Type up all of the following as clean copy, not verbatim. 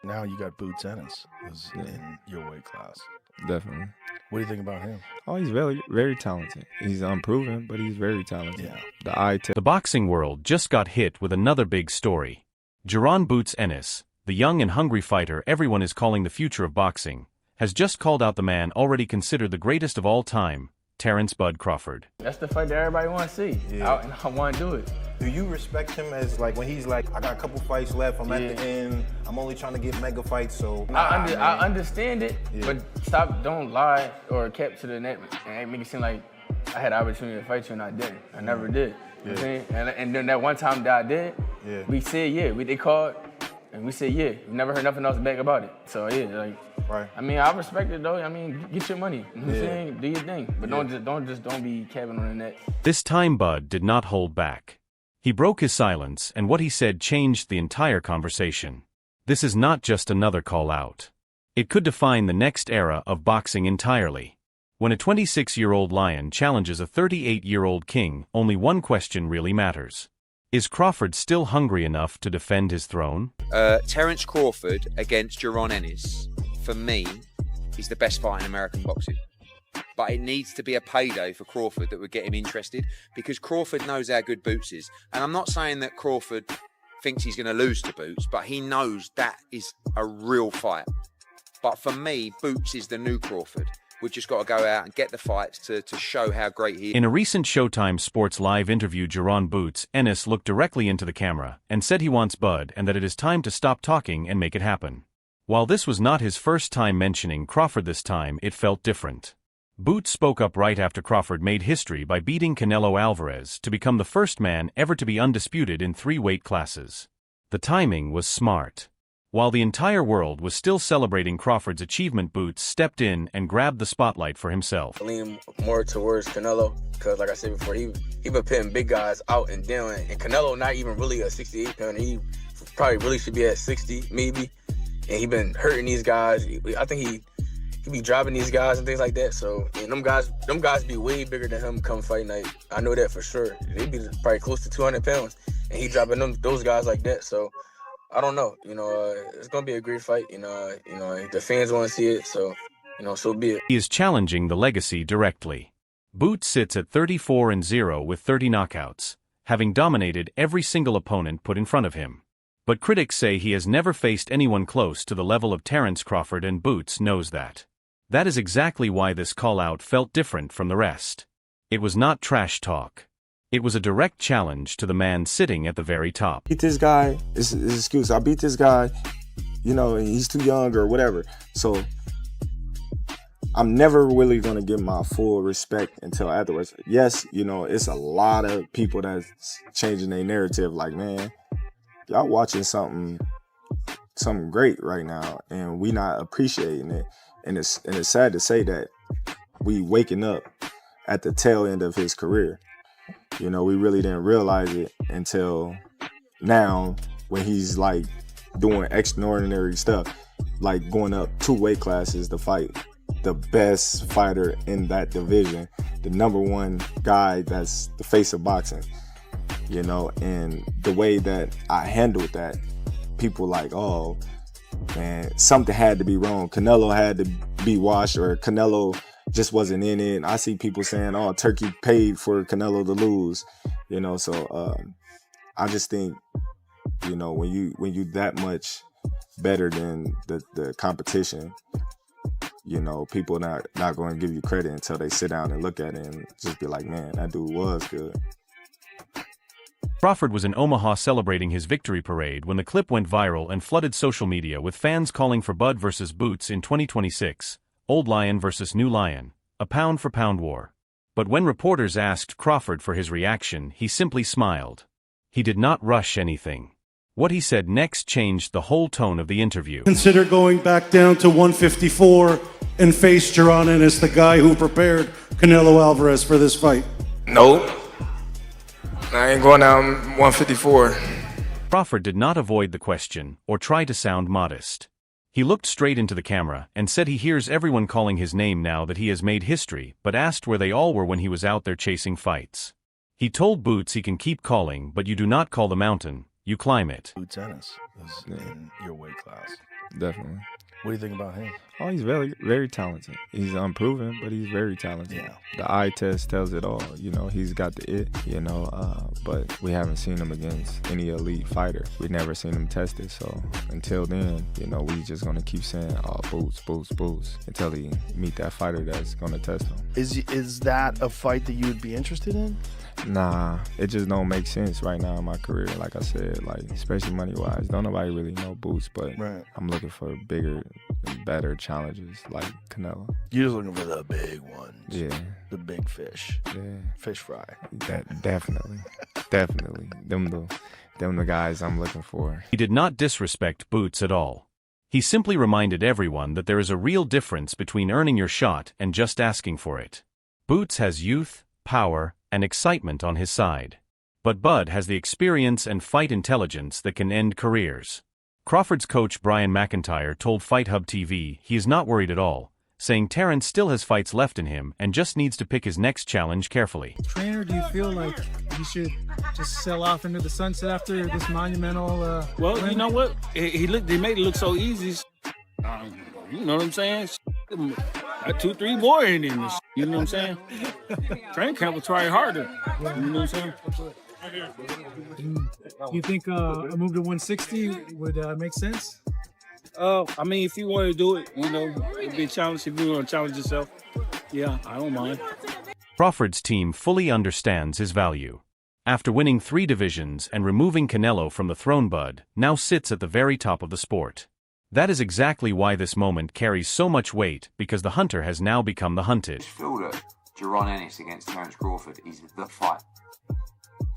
Now you got Boots Ennis who's in your weight class. Definitely. What do you think about him? Oh, he's very, very talented. He's unproven, but he's very talented. Yeah. The eye test. The boxing world just got hit with another big story. Jaron "Boots" Ennis, the young and hungry fighter everyone is calling the future of boxing, has just called out the man already considered the greatest of all time, Terence "Bud" Crawford. That's the fight that everybody want to see. Yeah. And I want to do it. Do you respect him as like when he's like, I got a couple fights left, I'm at the end, I'm only trying to get mega fights, so I understand it, but don't lie or kept to the net and make it seem like I had the opportunity to fight you and I didn't. I never did. You know what I'm saying? And then that one time that I did, we said they called and we said we never heard nothing else back about it. So right. I mean, I respect it though. I mean, get your money. You know what I'm saying? Do your thing, but don't be capping on the net. This time Bud did not hold back. He broke his silence, and what he said changed the entire conversation. This is not just another call out. It could define the next era of boxing entirely. When a 26-year-old lion challenges a 38-year-old king, only one question really matters. Is Crawford still hungry enough to defend his throne? Terence Crawford against Jaron Ennis, for me, is the best fight in American boxing. But it needs to be a payday for Crawford that would get him interested, because Crawford knows how good Boots is. And I'm not saying that Crawford thinks he's going to lose to Boots, but he knows that is a real fight. But for me, Boots is the new Crawford. We've just got to go out and get the fights to show how great he is. In a recent Showtime Sports Live interview, Jaron "Boots" Ennis looked directly into the camera and said he wants Bud and that it is time to stop talking and make it happen. While this was not his first time mentioning Crawford, this time it felt different. Boots spoke up right after Crawford made history by beating Canelo Alvarez to become the first man ever to be undisputed in 3 weight classes. The timing was smart. While the entire world was still celebrating Crawford's achievement, Boots stepped in and grabbed the spotlight for himself. I lean more towards Canelo because, like I said before, he been putting big guys out and down. And Canelo not even really a 68-pounder. He probably really should be at 60, maybe. And he been hurting these guys. I think he be dropping these guys and things like that. So, and them guys be way bigger than him come fight night. I know that for sure. They be probably close to 200 pounds, and he dropping those guys like that. So, I don't know. It's gonna be a great fight. The fans want to see it. So, so be it. He is challenging the legacy directly. Boots sits at 34-0 with 30 knockouts, having dominated every single opponent put in front of him. But critics say he has never faced anyone close to the level of Terence Crawford, and Boots knows that. That is exactly why this call-out felt different from the rest. It was not trash talk. It was a direct challenge to the man sitting at the very top. Beat this guy, is his excuse. I beat this guy, he's too young or whatever. So I'm never really going to give my full respect until afterwards. Yes, it's a lot of people that's changing their narrative. Like, man, y'all watching something great right now, and we not appreciating it. And it's sad to say that we waking up at the tail end of his career. We really didn't realize it until now, when he's like doing extraordinary stuff, like going up 2 weight classes to fight the best fighter in that division, the #1 guy that's the face of boxing. And the way that I handled that, people like, oh man, something had to be wrong. Canelo had to be washed, or Canelo just wasn't in it. And I see people saying, oh, Turkey paid for Canelo to lose. So I just think, when you that much better than the competition, people not going to give you credit until they sit down and look at it and just be like, man, that dude was good. Crawford was in Omaha celebrating his victory parade when the clip went viral and flooded social media, with fans calling for Bud versus Boots in 2026, Old Lion versus New Lion, a pound-for-pound war. But when reporters asked Crawford for his reaction, he simply smiled. He did not rush anything. What he said next changed the whole tone of the interview. Consider going back down to 154 and face Jaron Ennis, the guy who prepared Canelo Alvarez for this fight. Nope. I ain't going down 154. Crawford did not avoid the question or try to sound modest. He looked straight into the camera and said he hears everyone calling his name now that he has made history, but asked where they all were when he was out there chasing fights. He told Boots he can keep calling, but you do not call the mountain, you climb it. Boots Ennis is in your weight class. definitely. What do you think about him? Oh, he's very, very talented. He's unproven, but he's very talented. Yeah. The eye test tells it all. You know, he's got the it, you know, but we haven't seen him against any elite fighter. We've never seen him tested. So until then, you know, we just going to keep saying, oh, boots, boots, boots, until he meet that fighter that's going to test him. Is that a fight that you would be interested in? Nah, it just don't make sense right now in my career. Like I said, like especially money-wise, don't nobody really know Boots, but Right. I'm looking for bigger and better challenges like Canelo. You're just looking for the big ones. Yeah, The big fish. yeah, Fish fry. definitely, definitely. Them the guys I'm looking for. He did not disrespect Boots at all. He simply reminded everyone that there is a real difference between earning your shot and just asking for it. Boots has youth, power, and excitement on his side. But Bud has the experience and fight intelligence that can end careers. Crawford's coach Brian McIntyre told Fight Hub TV he is not worried at all, saying Terence still has fights left in him and just needs to pick his next challenge carefully. Trainer, do you feel like he should just sail off into the sunset after this monumental Well, win? you know what? He made it look so easy. You know what I'm saying? Got 2-3 more in him. You know what I'm saying? Training camp will try harder. You know what I'm saying? Do you think a move to 160 would make sense? I mean, if you want to do it, you know, it'd be a challenge. If you want to challenge yourself, yeah, I don't mind. Crawford's team fully understands his value. After winning 3 divisions and removing Canelo from the throne, Bud now sits at the very top of the sport. That is exactly why this moment carries so much weight, because the hunter has now become the hunted. I feel that Jaron Ennis against Terence Crawford is the fight.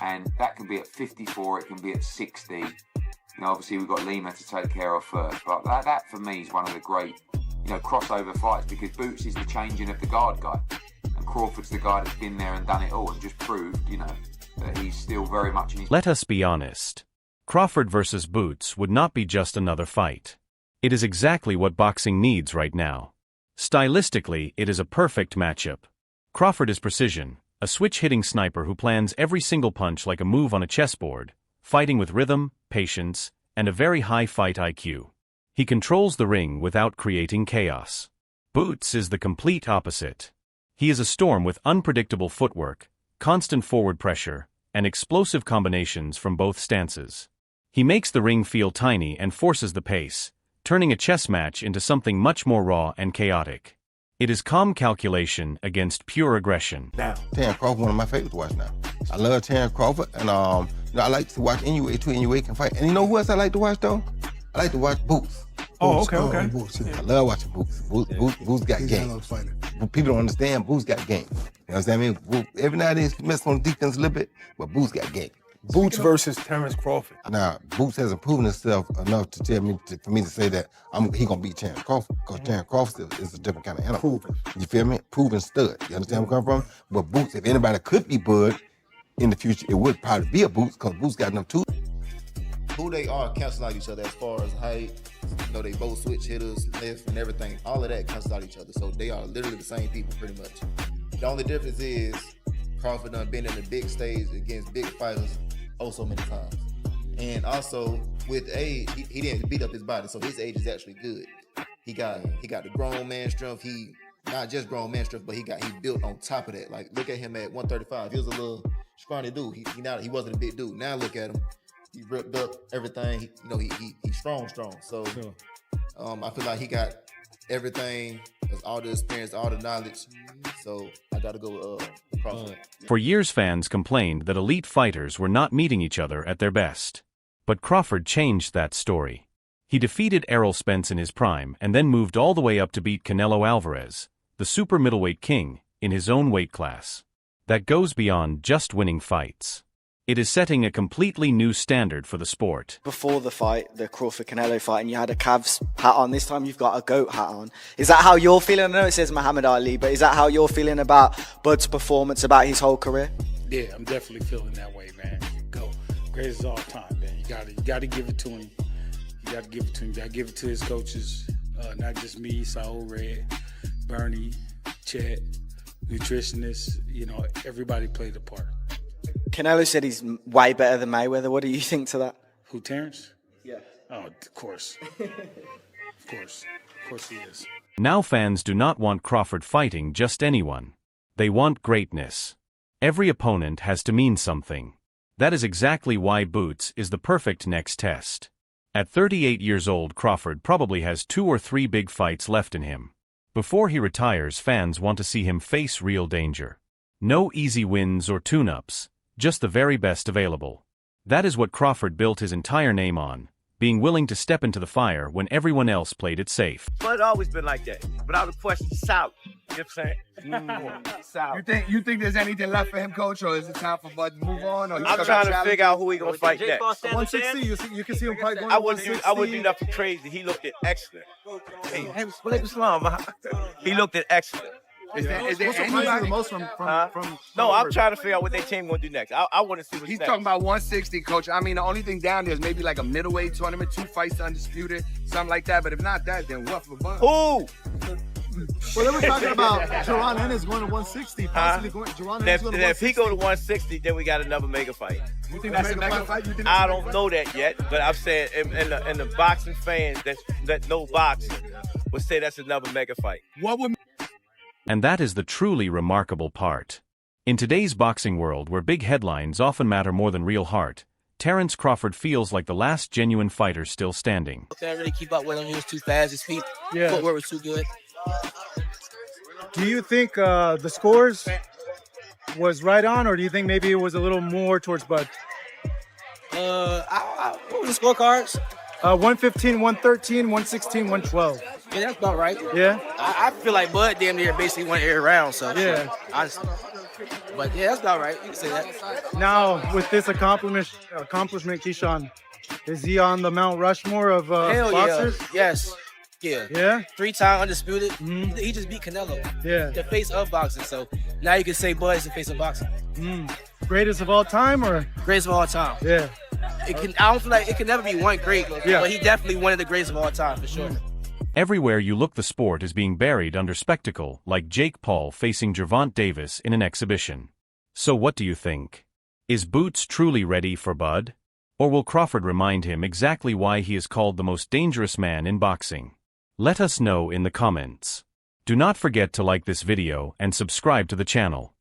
And that can be at 54, it can be at 60. You know, obviously we've got Lima to take care of first, but that for me is one of the great, you know, crossover fights, because Boots is the changing of the guard guy, and Crawford's the guy that's been there and done it all and just proved, you know, that he's still very much in his... Let us be honest. Crawford versus Boots would not be just another fight. It is exactly what boxing needs right now. Stylistically, it is a perfect matchup. Crawford is precision, a switch-hitting sniper who plans every single punch like a move on a chessboard, fighting with rhythm, patience, and a very high fight IQ. He controls the ring without creating chaos. Boots is the complete opposite. He is a storm with unpredictable footwork, constant forward pressure, and explosive combinations from both stances. He makes the ring feel tiny and forces the pace, turning a chess match into something much more raw and chaotic. It is calm calculation against pure aggression. Now, Terence Crawford, one of my favorites to watch now. I love Terence Crawford, and you know, I like to watch NUA too. NUA can fight. And you know who else I like to watch though? I like to watch Boots. Oh, okay. I love watching Boots. Boots got game. People don't understand Boots got game. You know what I'm saying? I mean, every now and then he messes on the defense a little bit, but Boots got game. Boots versus Terence Crawford. Now, Boots hasn't proven himself enough to tell me for me to say that he gonna beat Terence Crawford, because Terence Crawford is a different kind of animal. You feel me? Proven stud. You understand where I'm coming from? But Boots, if anybody could be Bud in the future, it would probably be a Boots, because Boots got enough too. Who they are cancel out each other as far as height. You know, they both switch hitters, lift, and everything. All of that cancels out each other. So they are literally the same people, pretty much. The only difference is Crawford done been in the big stage against big fighters so many times. And also with age, he didn't beat up his body, so his age is actually good. He got the grown man strength. He not just grown man strength, but he built on top of that. Like, look at him at 135. He was a little scrawny dude. He wasn't a big dude. Now look at him. He ripped up everything. He's strong. So I feel like he got everything, all the experience, all the knowledge. So I gotta go with Crawford. For years, fans complained that elite fighters were not meeting each other at their best. But Crawford changed that story. He defeated Errol Spence in his prime and then moved all the way up to beat Canelo Alvarez, the super middleweight king, in his own weight class. That goes beyond just winning fights. It is setting a completely new standard for the sport. Before the fight, the Crawford-Canelo fight, and you had a Cavs hat on. This time you've got a GOAT hat on. Is that how you're feeling? I know it says Muhammad Ali, but is that how you're feeling about Bud's performance, about his whole career? Yeah, I'm definitely feeling that way, man. Go. Greatest of all time, man. You gotta give it to him. You gotta give it to him. You gotta give it to his coaches. Not just me, Saul Red, Bernie, Chet, nutritionists. You know, everybody played a part. Canelo said he's way better than Mayweather. What do you think to that? Who, Terence? Yeah. Oh, of course. Of course he is. Now fans do not want Crawford fighting just anyone. They want greatness. Every opponent has to mean something. That is exactly why Boots is the perfect next test. At 38 years old, Crawford probably has 2 or 3 big fights left in him. Before he retires, fans want to see him face real danger. No easy wins or tune-ups, just the very best available. That is what Crawford built his entire name on, being willing to step into the fire when everyone else played it safe. Bud always been like that. Without a question, south. You know what I'm saying? South. You think there's anything left for him, coach, or is it time for Bud to move on? Or I'm trying to figure out who he gonna fight next. 160, you can see him probably going. I wouldn't do nothing crazy. He looked at excellent. Hey, he looked at excellent. Is there anybody the most from No, I'm trying to figure out what their team gonna do next. I want to see what's He's next. talking about 160, coach. I mean, the only thing down there is maybe like a middleweight tournament, 2 fights undisputed, something like that. But if not that, then what for Bud? Who? Well, they were talking about Jaron Ennis going to 160, possibly going. Jaron Ennis going to 160. If he go to 160, then we got another mega fight. You think that's a mega fight? I don't know that yet, but I'm saying, and the boxing fans that know boxing would say that's another mega fight. What would? And that is the truly remarkable part. In today's boxing world where big headlines often matter more than real heart, Terence Crawford feels like the last genuine fighter still standing. Can't really keep up with him. He was too fast. His feet, footwork was too good. Do you think the scores was right on, or do you think maybe it was a little more towards Bud? What were the scorecards? 115, 113, 116, 112. Yeah, that's about right. Yeah? I feel like Bud damn near basically won every round, so yeah. Honestly. But yeah, that's about right. You can say that. Now, with this accomplishment, Keyshawn, is he on the Mount Rushmore of Hell boxers? Yeah. Yes. Yeah. Yeah? 3-time undisputed. He just beat Canelo. Yeah. The face of boxing. So now you can say Bud is the face of boxing. Greatest of all time, or? Greatest of all time. Yeah. I don't feel like it can never be one great, but he definitely one of the greatest of all time, for sure. Everywhere you look, the sport is being buried under spectacle, like Jake Paul facing Gervonta Davis in an exhibition. So what do you think? Is Boots truly ready for Bud? Or will Crawford remind him exactly why he is called the most dangerous man in boxing? Let us know in the comments. Do not forget to like this video and subscribe to the channel.